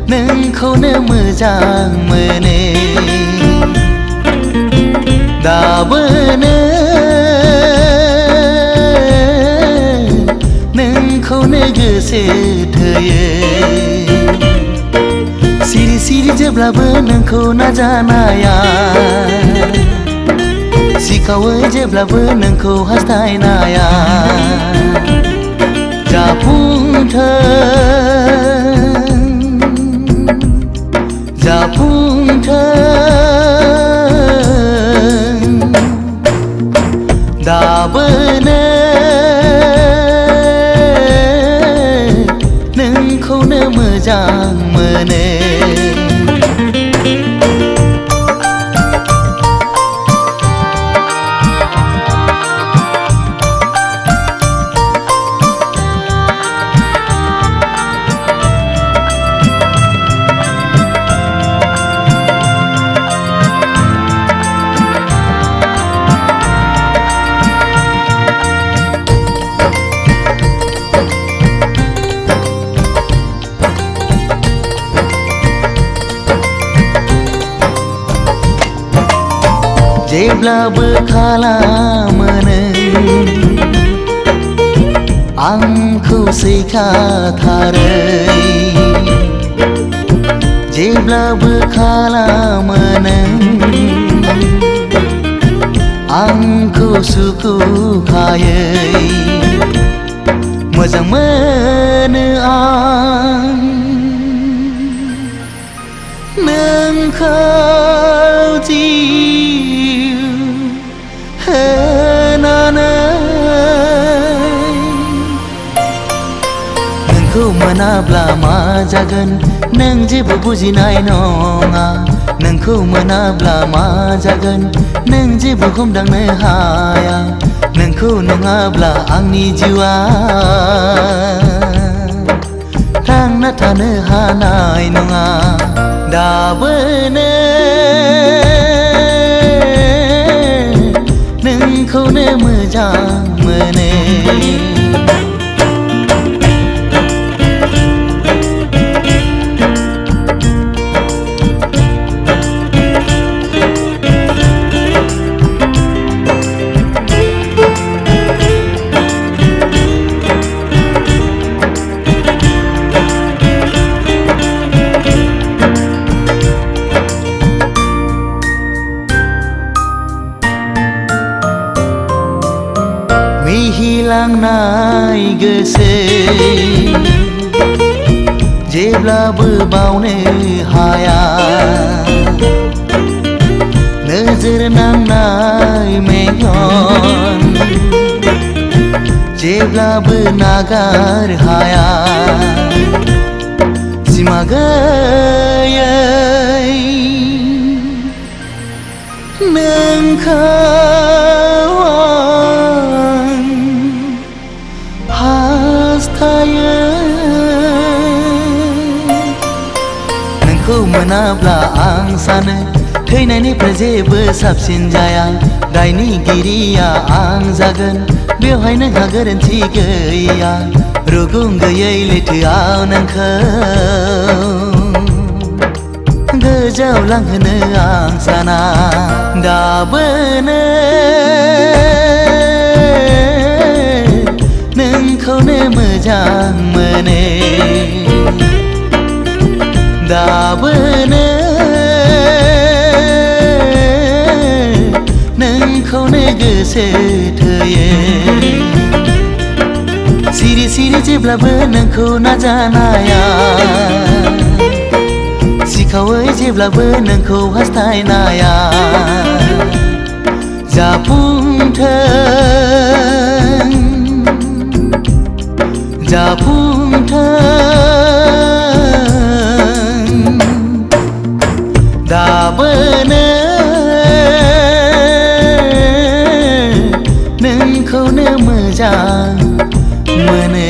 नोंखौनो मोजां मोनो दाबोनो नोंखौनो गोसो थोयो सिरि सिरि जेब्लाबो नोंखौ नाजानाया सिखावो जेब्लाबो नोंखौ हास्थायनाया जाफुंथों दाबोनो नोंखौनो मोजां मोनो जेब्लाबो खालामो नों आंखौ सैखाथारै जेब्लाबो खालामो नों आंखौ सुखुखायै मोजां मोनो आं नोंखौ नोंखौ मोनाब्ला मा जागोन नों जेबो बुजिनाय नङा नोंखौ मोनाब्ला मा जागोन नों जेबो हमदांनो हाया नोंखौ नङाब्ला आंनि जिउआ थांना थानो हानाय नङा दाबोनो नोंखौनो मोजां मोनो मिहिलांनाय गोसो जेब्लाबो बावनो हाया नोजोर नांनाय मेगन जेब्लाबो नागार हाया सिमा गैयै नोंखौ नोंखौ मोनाब्ला आं सानो थैनायनिफ्राय जेबो साबसिन जाया दायनिगिरिया आं जागोन बेवहाय नोंहा गोरोन्थि गैया रुगुं गैयै लैथोआव नोंखौ गोजौआव लांहोनो आं साना दाबोनो नोंखौनो मोजां मोनो दाबोनो नोंखौनो गोसो थोयो सिरि सिरि जेब्लाबो नोंखौ नाजानाया सिखावै जेब्लाबो नोंखौ हास्थायनाया जाफुंथों दाबोनो नोंखौनो मोजां मोनो।